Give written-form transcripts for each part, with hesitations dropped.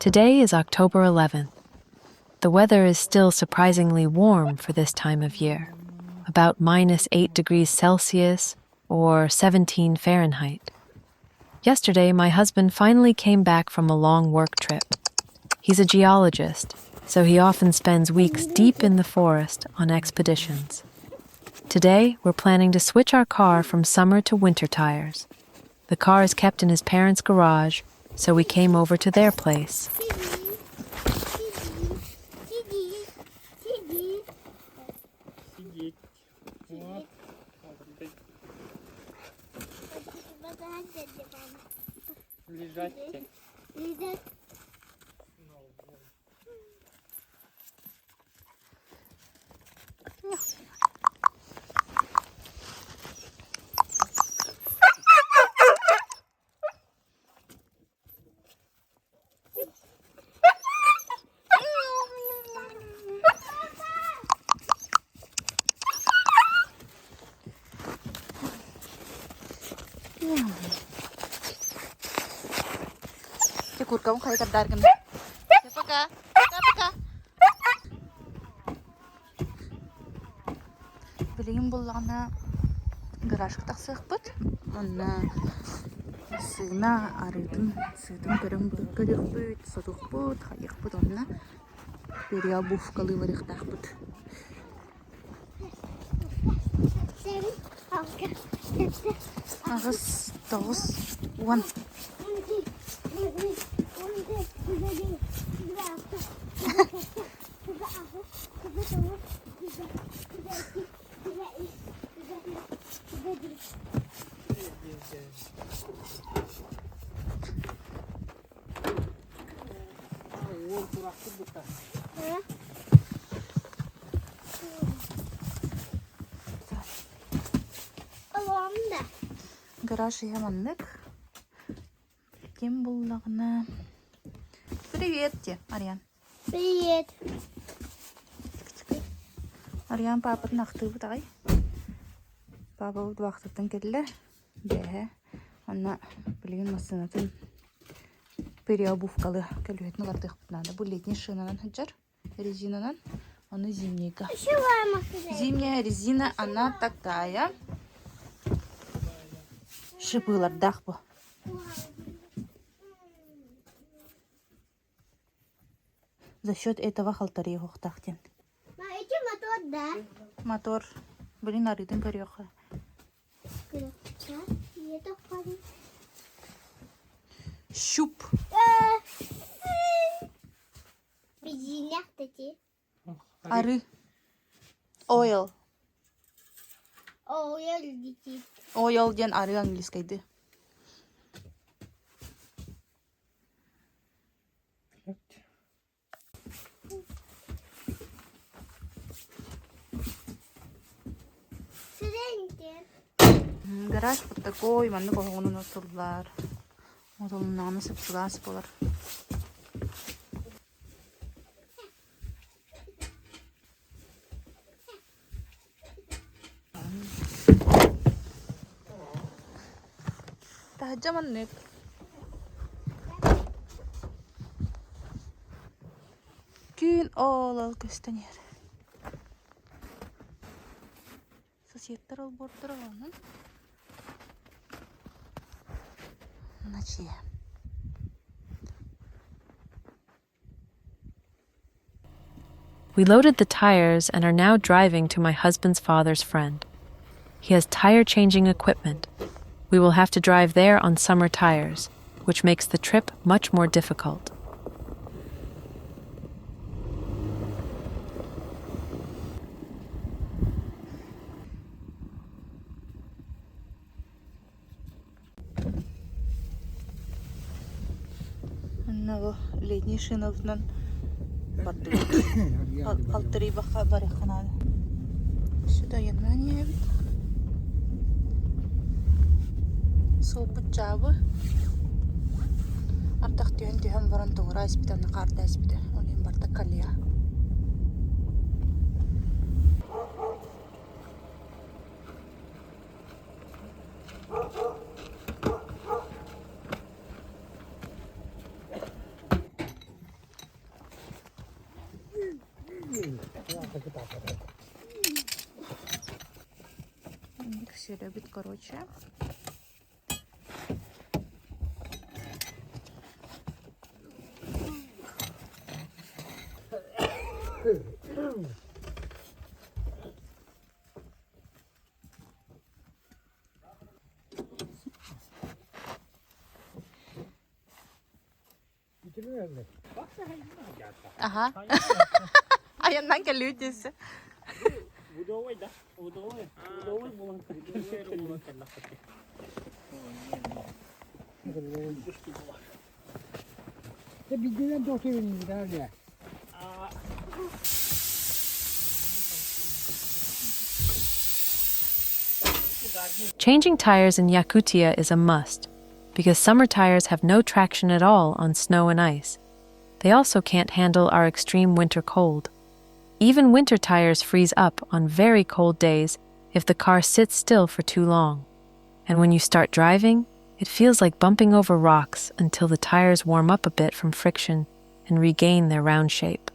Today is October 11th. The weather is still surprisingly warm for this time of year, about -8 degrees Celsius or 17 Fahrenheit. Yesterday, my husband finally came back from a long work trip. He's a geologist, so he often spends weeks deep in the forest on expeditions. Today, we're planning to switch our car from summer to winter tires. The car is kept in his parents' garage, so we came over to their place. Ikut kamu kayak kadar kan? Siapa kak? Siapa kak? Bilgin bullağına garaj kıtaksıq bud. Ona sığına arıdın, sığdın görün bud, görük bud, soduq bud, hayıq bud ona. Beriya bufkalı varıq daq bud. Ağız, doğuz, uan. Гаражы яманнык. Кем буллағына. Привет, те, Ариан. Привет. Ариан папа нахты бутагай. Папа бут вақтыттан келді. Бәе. Анна білген масынатын переобувкалы кәлуетіні бардық бұтнады. Бұл летний шинанан хаджар. Резинанан. Оны зимнейка. Зимняя резина, она такая. Шипылар дақ бұл. За счет этого халтари хоқтақтен. Эти мотор, да? Мотор. Блин, арыдың көріоқа. Щуп. Бензиня, кстати. Ары. Oil. О, я летит. Oil ден ары английскайды. Гараж вот такой, манны коғуынын отылдар. Отылын наны сыпсылас болар. Тахаджа маннык. Күн олал көстенер. Сосеттер ол бордыр оғанын. We loaded the tires and are now driving to my husband's father's friend. He has tire-changing equipment. We will have to drive there on summer tires, which makes the trip much more difficult. Летний шиновнан барды. Халтырый баха барыханады. Сюда янна не бит. Соопут жабы. Артак түйен баран тоғыра аспитаны қарды аспиты. Олен барда калия. Все любит, короче. Ага. Аяннан келүү десе. Удовой, да? Удовой. Удовой булан. Te bildiğinden doktorun gider. Changing tires in Yakutia is a must, because summer tires have no traction at all on snow and ice. They also can't handle our extreme winter cold. Even winter tires freeze up on very cold days if the car sits still for too long. And when you start driving, it feels like bumping over rocks until the tires warm up a bit from friction and regain their round shape.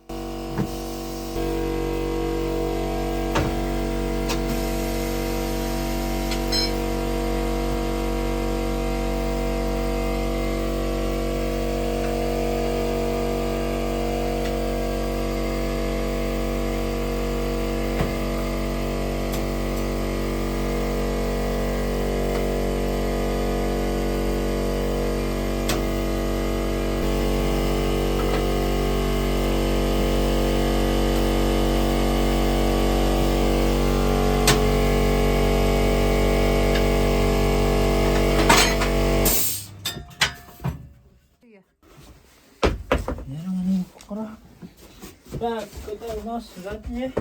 Так, когда у нас задние.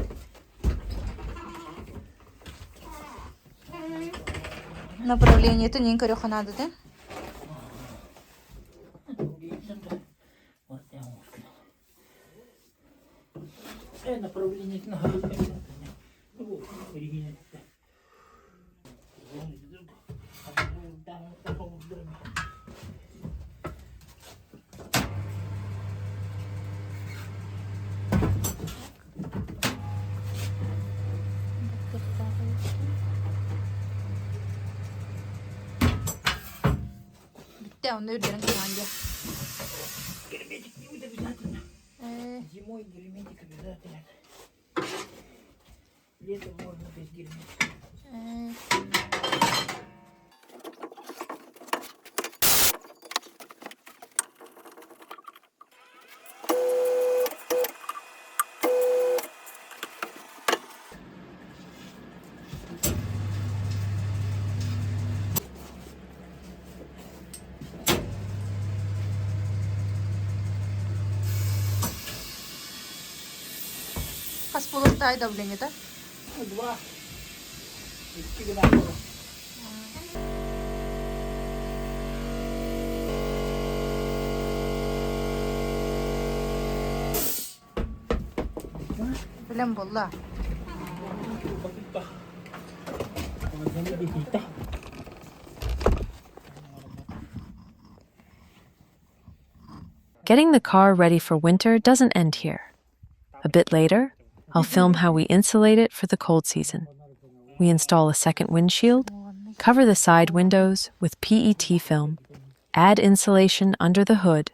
Направление это не корёха надо, да? Направление на Bitti onu öldürün kanca. герметик не будет обязательно. Зимой герметик обязательно. Летом можно без герметика. Kaç bulutтай давление, да? Ну, 2. 2 градуса. Білем болла. Getting the car ready for winter doesn't end here. A bit later, I'll film how we insulate it for the cold season. We install a second windshield, cover the side windows with PET film, add insulation under the hood,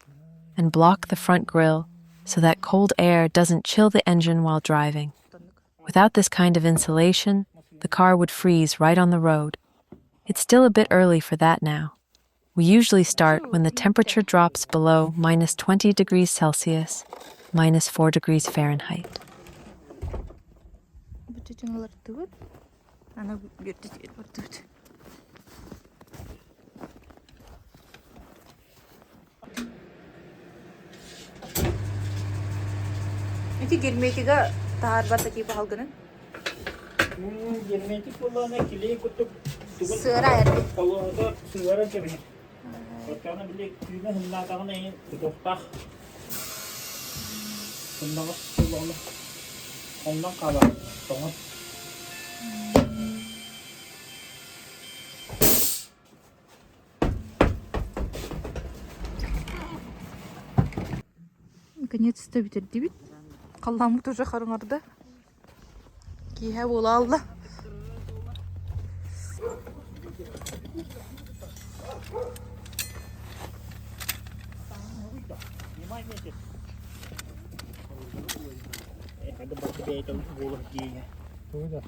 and block the front grille so that cold air doesn't chill the engine while driving. Without this kind of insulation, the car would freeze right on the road. It's still a bit early for that now. We usually start when the temperature drops below minus 20 degrees Celsius, minus 4 degrees Fahrenheit. İki girmeytiga tahar bataki bahalgının. Герметик булана килей кутуп. Sığır ayarlı. Колонада сыгара кебе. Отана билек күйне хыннатагына ен тутуктак. Хыннагы суланы. Ondan kala. Tamam. Наконец-то битерди бит. Қалламы тоже харыңарда. Киһэ булалла. Ada berbeda itu bulu giginya. Burada.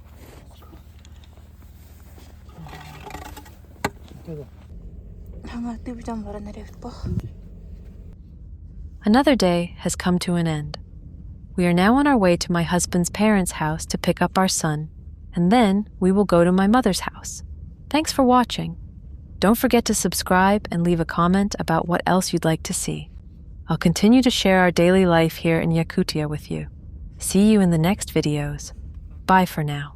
Burada. Хангалтыг би жамбараа нэрэвт бо. Another day has come to an end. We are now on our way to my husband's parents' house to pick up our son, and then we will go to my mother's house. Thanks for watching. Don't forget to subscribe and leave a comment about what else you'd like to see. I'll continue to share our daily life here in Yakutia with you. See you in the next videos. Bye for now.